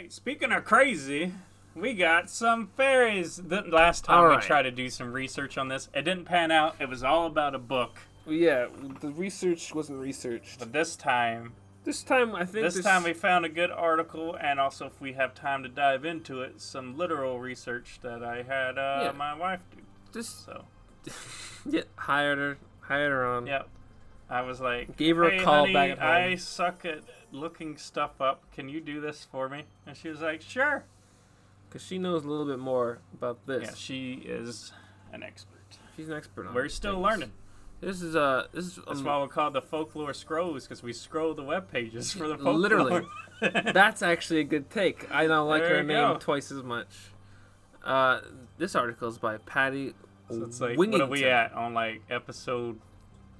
right. Speaking of crazy, we got some fairies. The last time we tried to do some research on this, it didn't pan out. It was all about a book. Yeah, the research wasn't researched. But this time I think this time we found a good article, and also if we have time to dive into it, some literal research that I had my wife do. Hired her on. Yep. I was like, gave her hey, a call honey, back at home. I suck at looking stuff up. Can you do this for me? And she was like, sure. Because she knows a little bit more about this. Yeah, she is an expert. She's an expert on We're still learning. That's why we call it the Folklore Scrolls, because we scroll the web pages for the folklore. Literally. That's actually a good take. I don't like her name twice as much. This article is by Patty So it's like, Wingington. what are we at? On like episode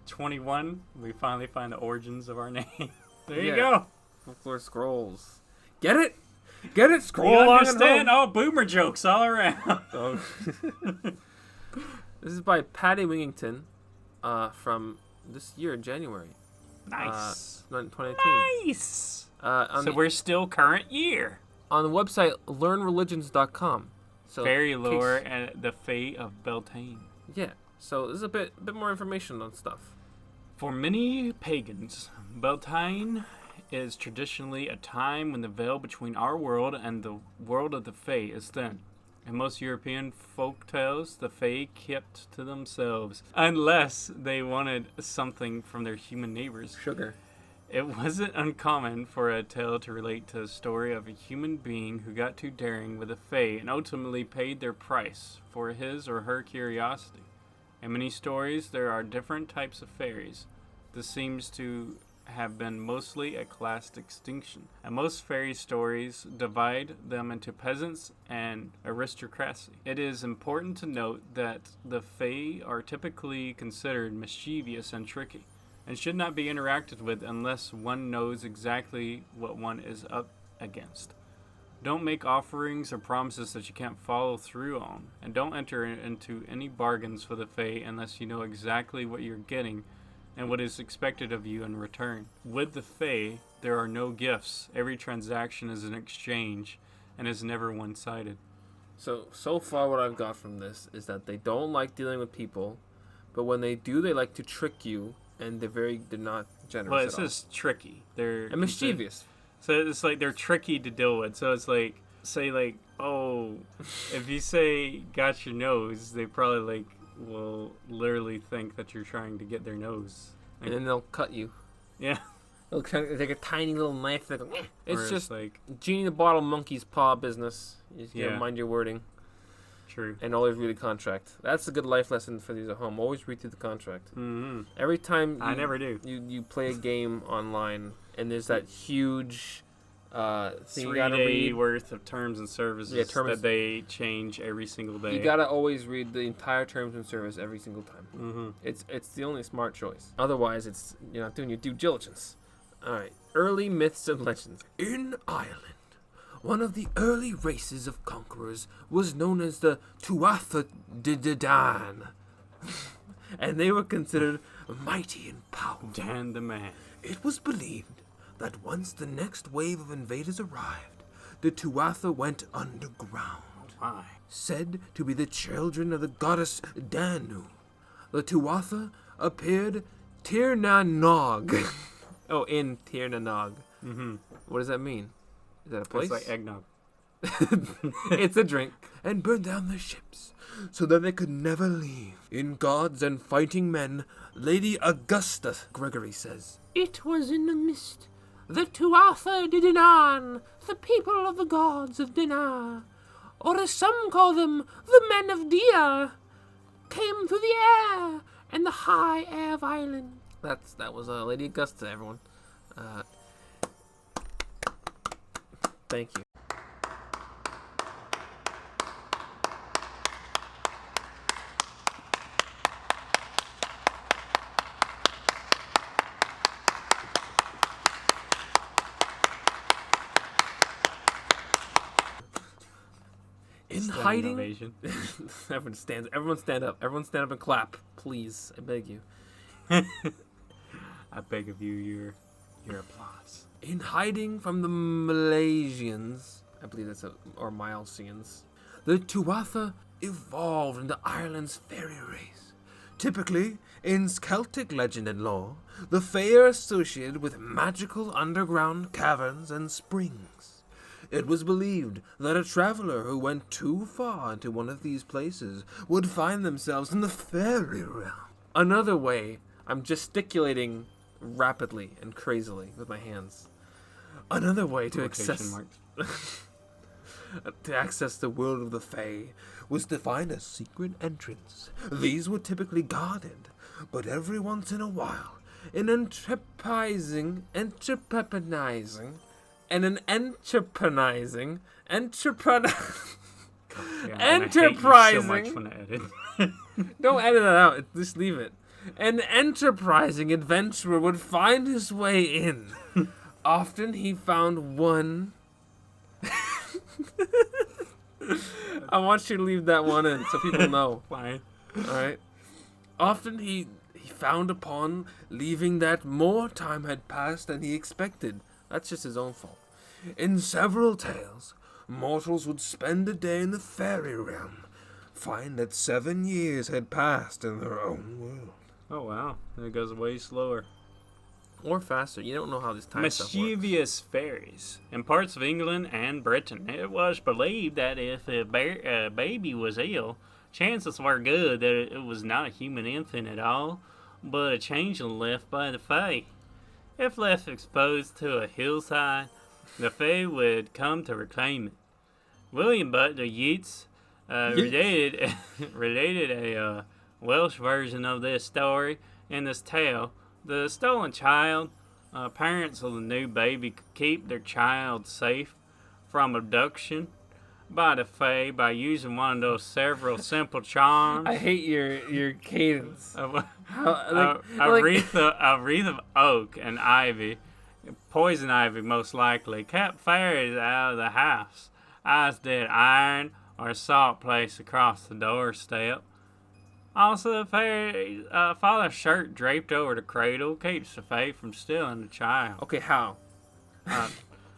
21? We finally find the origins of our name. There you go. Folklore Scrolls. Get it? Get it? Scroll you along understand? Oh, boomer jokes all around. Oh. This is by Patty Wingington from this year, January. Nice. 2018. Nice. So we're still current year. On the website learnreligions.com. So Fairy lore and the fate of Beltane. Yeah. So there's a bit more information on stuff. For many pagans, Beltane is traditionally a time when the veil between our world and the world of the Fae is thin. In most European folk tales, the Fae kept to themselves, unless they wanted something from their human neighbors. Sugar. It wasn't uncommon for a tale to relate to the story of a human being who got too daring with the Fae and ultimately paid their price for his or her curiosity. In many stories, there are different types of fairies. This seems to have been mostly a class extinction, and most fairy stories divide them into peasants and aristocracy. It is important to note that the Fae are typically considered mischievous and tricky, and should not be interacted with unless one knows exactly what one is up against. Don't make offerings or promises that you can't follow through on, and don't enter into any bargains with the Fae unless you know exactly what you're getting and what is expected of you in return. With the Fae, there are no gifts. Every transaction is an exchange and is never one-sided. So far what I've got from this is that they don't like dealing with people, but when they do, they like to trick you, and they're not generous Well, it at all. says tricky. They're mischievous. So it's like they're tricky to deal with. So it's like, say like, oh, if you say got your nose, they probably will literally think that you're trying to get their nose. And then they'll cut you. Yeah. They'll take a tiny little knife. They go, eh. It's just like genie in the bottle, monkey's paw business. You just gotta Yeah. mind your wording. True. And always read the contract. That's a good life lesson for these at home. Always read through the contract. Mm-hmm. Every time I never do. You play a game online and there's that huge thing 3 you gotta day read. worth of terms and services that they change every single day. You gotta always read the entire terms and service every single time. Mm-hmm. It's the only smart choice. Otherwise, you're not doing your due diligence. All right. Early myths and legends. In Ireland, one of the early races of conquerors was known as the Tuatha De Dan, and they were considered mighty and powerful. Dan the man. It was believed that once the next wave of invaders arrived, the Tuatha went underground. Why? Said to be the children of the goddess Danu, the Tuatha appeared Tir na Nog. In Tir na Nog. Mm-hmm. What does that mean? Is that a place? It's like eggnog. It's a drink. And burned down their ships, so that they could never leave. In Gods and Fighting Men, Lady Augusta, Gregory says, it was in the mist, the Tuatha De Danann, the people of the gods of Dinar, or as some call them, the men of Dia, came through the air and the high air of Ireland. That was Lady Augusta, everyone. Thank you. In hiding, everyone stand up. Everyone stand up and clap, please. I beg you. I beg of you your applause. In hiding from the Malaysians, I believe that's or Milesians. The Tuatha evolved into Ireland's fairy race. Typically, in Celtic legend and lore, the Fae are associated with magical underground caverns and springs. It was believed that a traveler who went too far into one of these places would find themselves in the fairy realm. Another way, I'm gesticulating rapidly and crazily with my hands. Another way to access the world of the Fae was to find a secret entrance. These were typically guarded, but every once in a while, an enterprising entrepreneur. Don't edit that out. Just leave it. An enterprising adventurer would find his way in. Often he found one. I want you to leave that one in so people know. Fine. Alright. Often he found upon leaving that more time had passed than he expected. That's just his own fault. In several tales, mortals would spend a day in the fairy realm, find that 7 years had passed in their own world. Oh, wow. It goes way slower. Or faster. You don't know how this time stuff works. Mischievous fairies. In parts of England and Britain, it was believed that if a baby was ill, chances were good that it was not a human infant at all, but a changeling left by the Fae. If left exposed to a hillside, the Fae would come to reclaim it. William Butler Yeats related a Welsh version of this story in this tale. The stolen child, parents of the new baby could keep their child safe from abduction by the Fae by using one of those several simple charms. I hate your cadence. A wreath of oak and ivy, poison ivy most likely, kept fairies out of the house, as did iron or salt placed across the doorstep. Also, the fairy father's shirt draped over the cradle keeps the Fae from stealing the child. Okay, how?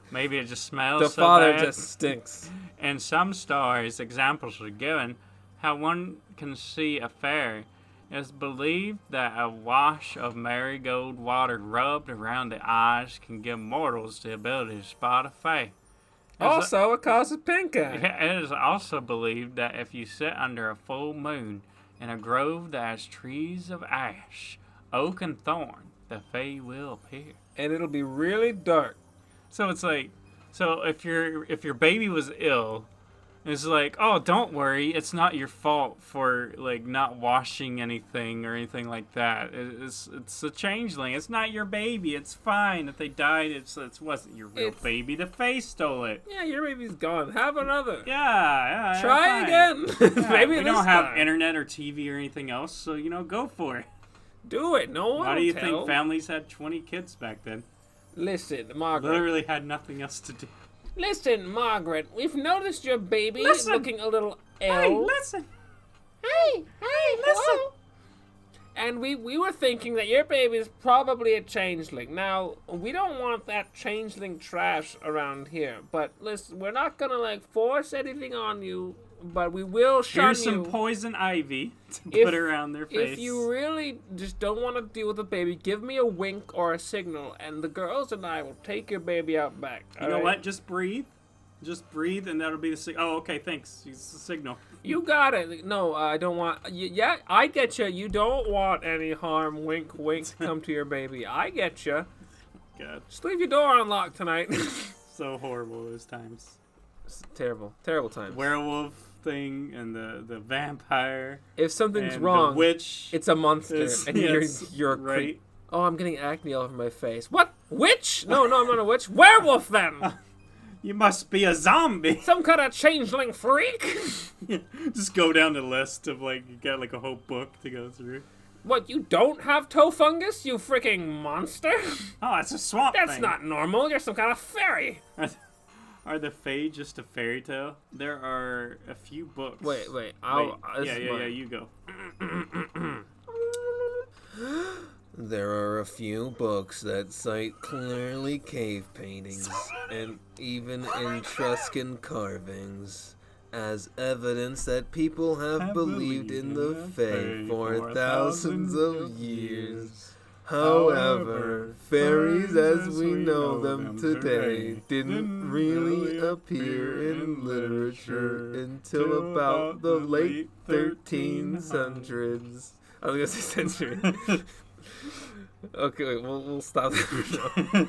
Maybe it just smells the so father bad. just stinks. In some stories, examples are given how one can see a fairy. It's believed that a wash of marigold water rubbed around the eyes can give mortals the ability to spot a Fae. Also, it causes pink eye. It is also believed that if you sit under a full moon in a grove that has trees of ash, oak, and thorn, the Fae will appear. And it'll be really dark. So it's like, if your baby was ill, it's like, oh, don't worry, it's not your fault for like not washing anything or anything like that. It's a changeling. It's not your baby. It's fine. If they died, it wasn't your real baby. The Fae stole it. Yeah, your baby's gone. Have another. Yeah. Try again. Yeah, Maybe we don't have internet or TV or anything else, so go for it. Do it. No one. Why do you think families had 20 kids back then? Listen, Margaret. Literally had nothing else to do. Listen, Margaret, we've noticed your baby looking a little ill. Hey, listen. Hey, listen. hello. And we were thinking that your baby is probably a changeling. Now, we don't want that changeling trash around here. But listen, we're not going to force anything on you. But we will shun Here's some poison ivy to put around their face. If you really just don't want to deal with the baby, give me a wink or a signal, and the girls and I will take your baby out back. You know what? Just breathe. Just breathe, and that'll be the signal. Oh, okay, thanks. It's the signal. You got it. No, I don't want... Yeah, I get you. You don't want any harm. Wink, wink, come to your baby. I get you. God. Just leave your door unlocked tonight. So horrible those times. It's terrible. Terrible times. Werewolf thing and the vampire. If something's and wrong, the witch, it's a monster, and you're right. Oh, I'm getting acne all over my face. What? Witch? No, I'm not a witch. Werewolf then. You must be a zombie. Some kind of changeling freak. Just go down the list of you got a whole book to go through. What, you don't have toe fungus, you freaking monster? Oh, it's a swamp That's thing. not normal. You're some kind of fairy. Are the Fae just a fairy tale? There are a few books. Wait. Yeah, you go. There are a few books that cite clearly cave paintings and even Etruscan carvings as evidence that people have believed in the Fae for thousands of years. However, fairies as we know them today didn't really appear in literature until about the late 1300s. I was going to say century. Okay, wait, we'll stop there.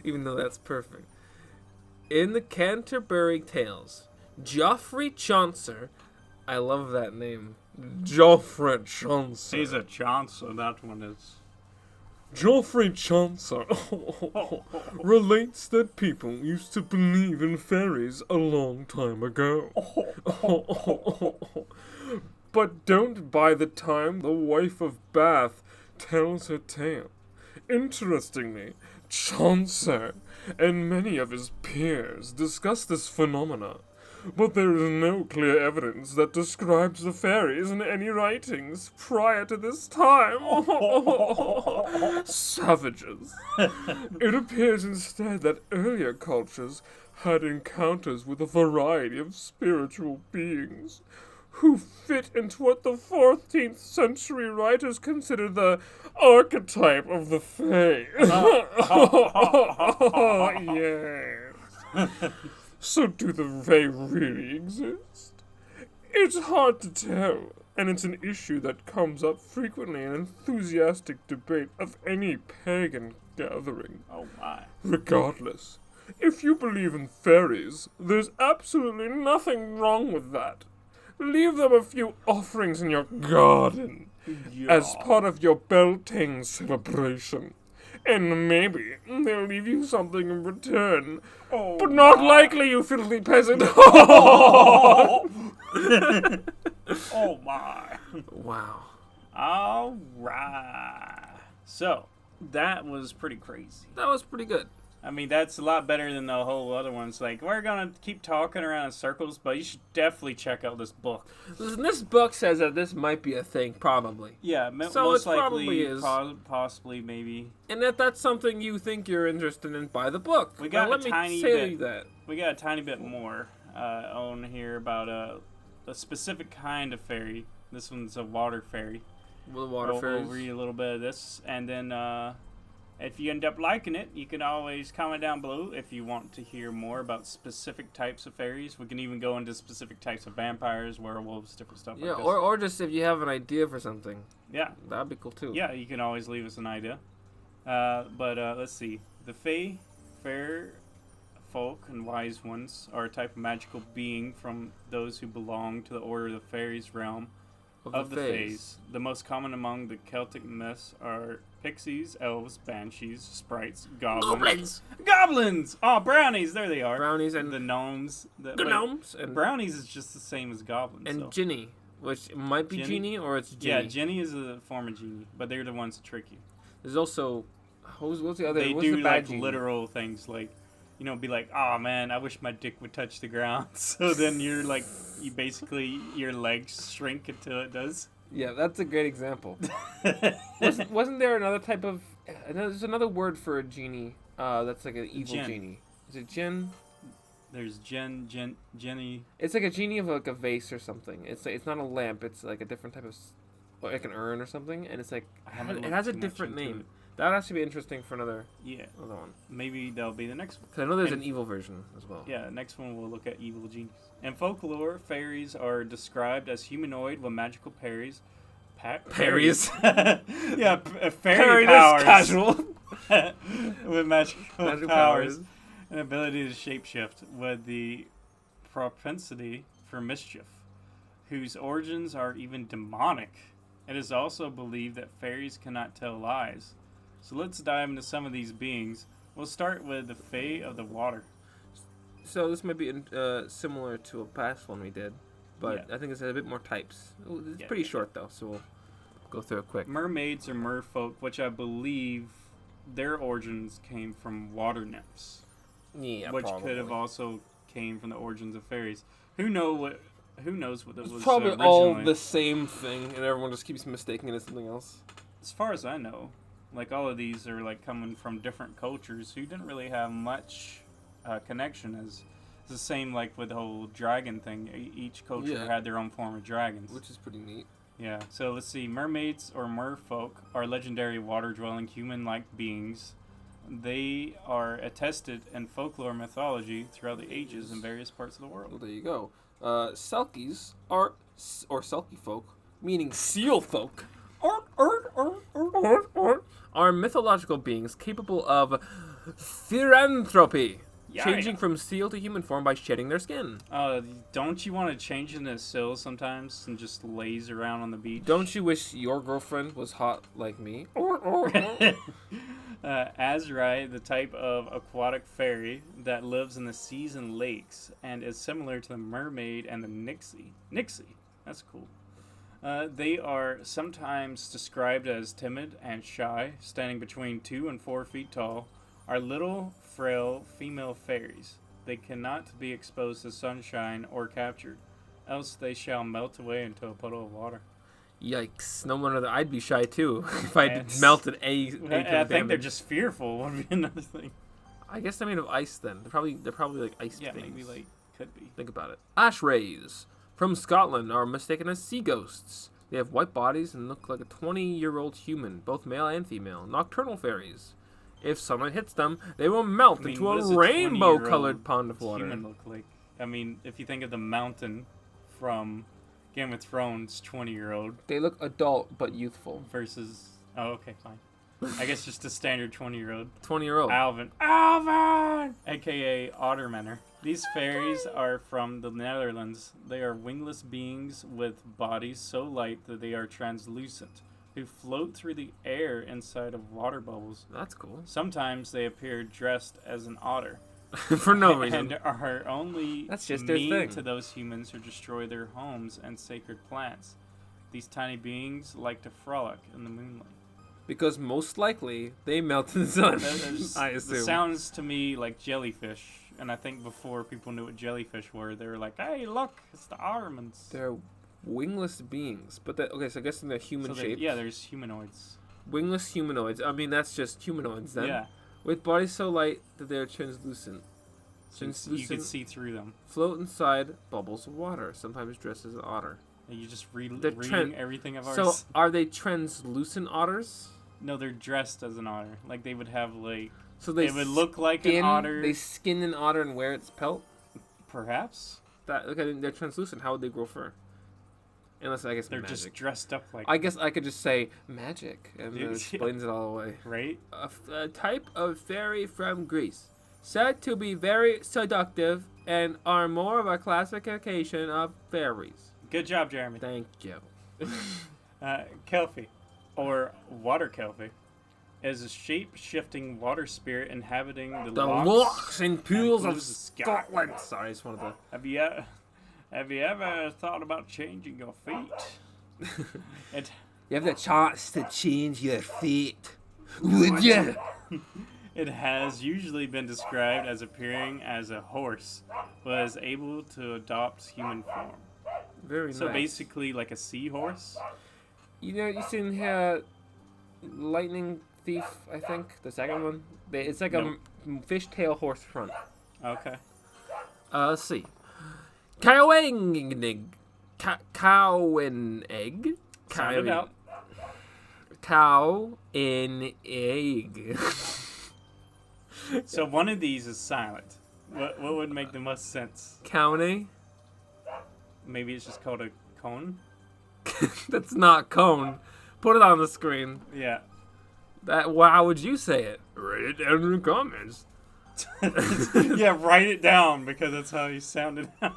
Even though that's perfect. In the Canterbury Tales, Geoffrey Chaucer, I love that name, Geoffrey Chaucer. He's a Chaucer, that one is. Geoffrey Chaucer relates that people used to believe in fairies a long time ago. But don't by the time the wife of Bath tells her tale. Interestingly, Chaucer and many of his peers discuss this phenomena, but there is no clear evidence that describes the fairies in any writings prior to this time. Savages. It appears instead that earlier cultures had encounters with a variety of spiritual beings who fit into what the 14th century writers consider the archetype of the Fae. Yes. So do the Fae really exist? It's hard to tell, and it's an issue that comes up frequently in enthusiastic debate of any pagan gathering. Oh my. Regardless, if you believe in fairies, there's absolutely nothing wrong with that. Leave them a few offerings in your garden as part of your Beltane celebration. And maybe they'll leave you something in return. Oh, but not likely, you filthy peasant. Oh my. Wow. All right. So, that was pretty crazy. That was pretty good. I mean, that's a lot better than the whole other ones. Like, we're going to keep talking around in circles, but you should definitely check out this book. Listen, this book says that this might be a thing, probably. Yeah, so most it likely, probably is. Possibly, maybe. And if that's something you think you're interested in, buy the book. We got let me tell you that. We got a tiny bit more on here about a specific kind of fairy. This one's a water fairy. Well, water fairies. We'll read a little bit of this, and then if you end up liking it, you can always comment down below if you want to hear more about specific types of fairies. We can even go into specific types of vampires, werewolves, different stuff like this. or just if you have an idea for something. Yeah. That'd be cool too. Yeah, you can always leave us an idea. But let's see. The Fae, fair folk and wise ones, are a type of magical being from those who belong to the order of the fairies realm of the Faes. The most common among the Celtic myths are pixies, elves, banshees, sprites, goblins. Goblins! Oh, brownies! There they are. Brownies and the gnomes. The gnomes. And brownies is just the same as goblins. And Ginny, which might be Genie or it's Ginny. Yeah, Ginny is a form of Genie, but they're the ones that trick you. There's also... What's the other... They what's do the bad like Genie? literal things like... You know, be like, oh man, I wish my dick would touch the ground. So then you're like, your legs shrink until it does. Yeah, that's a great example. wasn't there another type of... There's another word for a genie that's like an evil genie. Is it Jinn? There's Jenny. It's like a genie of like a vase or something. It's not a lamp. It's like a different type of... Like an urn or something. And it's like... It has a different name. That would actually be interesting for another one. Maybe that'll be the next one. Because I know there's an evil version as well. Yeah, next one we'll look at evil genies. In folklore, fairies are described as humanoid with magical fairies. Fairies? Yeah, fairy powers. Casual. With magical powers. An ability to shapeshift with the propensity for mischief, whose origins are even demonic. It is also believed that fairies cannot tell lies. So let's dive into some of these beings. We'll start with the Fae of the water. So this might be similar to a past one we did, but I think it's a bit more types. It's pretty short though, so we'll go through it quick. Mermaids or merfolk, which I believe their origins came from water nymphs. Yeah, which probably. could have also came from the origins of fairies. Who knows what it was probably originally. all the same thing, and everyone just keeps mistaking it as something else. As far as I know, Like all of these are like coming from different cultures who didn't really have much connection. As it's the same like with the whole dragon thing. Each culture had their own form of dragons, which is pretty neat. Yeah. So let's see. Mermaids or merfolk are legendary water-dwelling human-like beings. They are attested in folklore mythology throughout the ages in various parts of the world. Well, there you go. Selkies or Selkie folk, meaning seal folk, are mythological beings capable of philanthropy, changing from seal to human form by shedding their skin. Don't you want to change into a seal sometimes and just laze around on the beach? Don't you wish your girlfriend was hot like me? Azrai, the type of aquatic fairy that lives in the seas and lakes and is similar to the mermaid and the nixie. Nixie, that's cool. They are sometimes described as timid and shy, standing between 2 and 4 feet tall, are little, frail female fairies. They cannot be exposed to sunshine or captured, else they shall melt away into a puddle of water. Yikes! No wonder that I'd be shy too if I melted a I think they're just fearful. Would be another thing. I guess they're made of ice. Then they're probably like ice things. Yeah, maybe like could be. Think about it. Ashrays from Scotland are mistaken as sea ghosts. They have white bodies and look like a 20-year-old human, both male and female. Nocturnal fairies. If sunlight hits them, they will melt into a rainbow-colored pond of water. Human look like? I mean, if you think of the mountain from Game of Thrones, 20-year-old. They look adult but youthful. Versus, oh, okay, fine. I guess just a standard 20-year-old. 20-year-old. Alvin, a.k.a. Ottermanner. These fairies are from the Netherlands. They are wingless beings with bodies so light that they are translucent, who float through the air inside of water bubbles. That's cool. Sometimes they appear dressed as an otter. For no reason. And are only That's just mean their thing. to those humans who destroy their homes and sacred plants. These tiny beings like to frolic in the moonlight. Because most likely, they melt in the sun, I assume. It sounds to me like jellyfish. And I think before people knew what jellyfish were, they were like, hey, look, it's the almonds. They're wingless beings. But okay, so I guess in the human shape. Yeah, there's humanoids. Wingless humanoids. I mean, that's just humanoids then. Yeah. With bodies so light that they're translucent. You can see through them. Float inside bubbles of water, sometimes dressed as an otter. And you just reading everything of ours. So, are they translucent otters? No, they're dressed as an otter. Like, they would have, like... So they would look like an otter. They skin an otter and wear its pelt? Perhaps. Okay, they're translucent. How would they grow fur? Unless, I guess, they're magic. Just dressed up like... I guess I could just say magic, and it explains it all away. Right? A type of fairy from Greece. Said to be very seductive and are more of a classification of fairies. Good job, Jeremy. Thank you. Kelpie, or water kelpie, is a shape-shifting water spirit inhabiting the lochs and pools of Scotland. Sorry, I just wanted to... Have you ever thought about changing your feet? You have the chance to change your fate. Would you? It has usually been described as appearing as a horse, but is able to adopt human form. Very nice. So basically like a seahorse? You know, you seen here Lightning Thief, I think, the second one? It's like a fishtail horse front. Okay. Let's see. Cowenegg. Cowenegg. Sound it out. Cow in egg. So one of these is silent. What would make the most sense? County? Maybe it's just called a cone? That's not cone. Put it on the screen. Yeah. How would you say it? Write it down in the comments. Yeah, write it down because that's how you sounded out.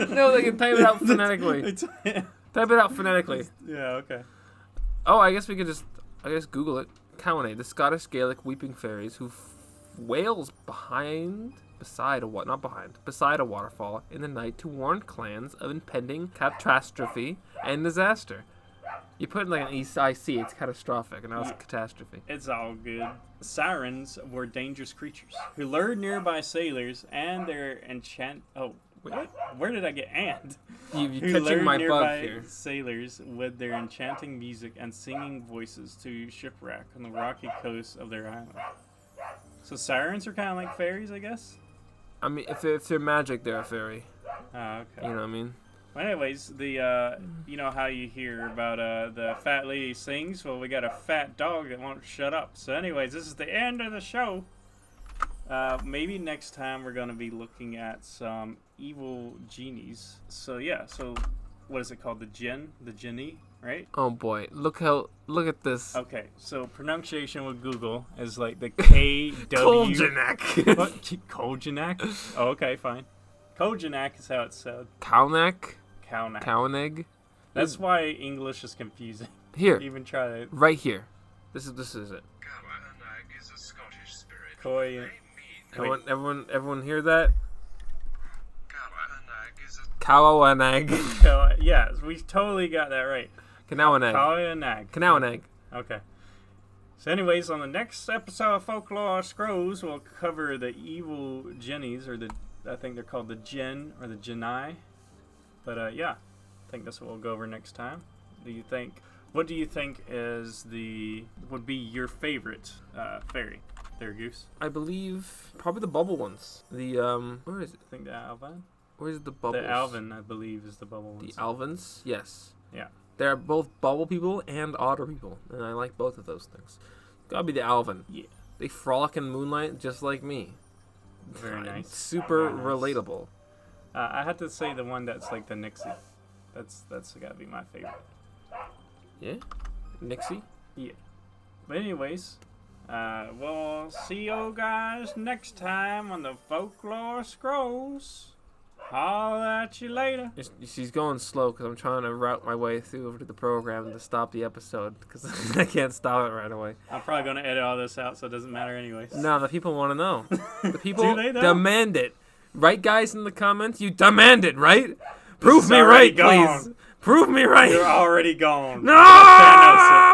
No, they can type it out phonetically. Type it out phonetically. Yeah, okay. Oh, I guess we could just, Google it. Cowanay, the Scottish Gaelic weeping fairies who wails beside a waterfall in the night to warn clans of impending catastrophe and disaster. You put in like an EIC, it's catastrophic, and now it's catastrophe. It's all good. Sirens were dangerous creatures who lured nearby sailors and their Where did I get and? You're Who catching lured my bug nearby here. sailors with their enchanting music and singing voices to shipwreck on the rocky coast of their island. So sirens are kind of like fairies, I guess? I mean, if they're magic, they're a fairy. Oh, okay. You know what I mean? Well, anyways, you know how you hear about the fat lady sings? Well, we got a fat dog that won't shut up. So anyways, this is the end of the show. Maybe next time we're going to be looking at some evil genies. So yeah, so what is it called? The genie, right? Oh boy, look at this. Okay, so pronunciation with Google is like the KW. Koljanak. What? Koljanak? Oh, okay, fine. Koljanak is how it's said. Cownack? Cownack. Cownegg? That's why English is confusing. Here. Even try to. Right here. This is it. Cowanag is a Scottish spirit. Koi. Everyone hear that? Cowanag is Cowanag. Yes, we totally got that right. Canowanag. Cowanag. Canowanag. Okay. So anyways, on the next episode of Folklore Scrolls, we'll cover the evil Jennies, or I think they're called the Jinn, or the Genii. But yeah, I think that's what we'll go over next time. What do you think would be your favorite fairy? There, Goose. I believe probably the bubble ones. The where is it? I think the Alvin. Where's the bubbles? The Alvin, I believe, is the bubble one. The Alvins, yes. Yeah. They're both bubble people and otter people, and I like both of those things. Gotta be the Alvin. Yeah. They frolic in moonlight just like me. Very nice. Super Very nice. relatable. I had to say the one that's like the Nixie. That's gotta be my favorite. Yeah? Nixie? Yeah. But anyways, we'll see you guys next time on the Folklore Scrolls. Holla at you later. She's going slow because I'm trying to route my way through over to the program to stop the episode because I can't stop it right away. I'm probably going to edit all this out so it doesn't matter anyways. No, the people want to know. The people Do they, though? demand it. Right, guys, in the comments? You demand it, right? Prove me already right, gone. please. Prove me right. You're already gone. No! Thanos it.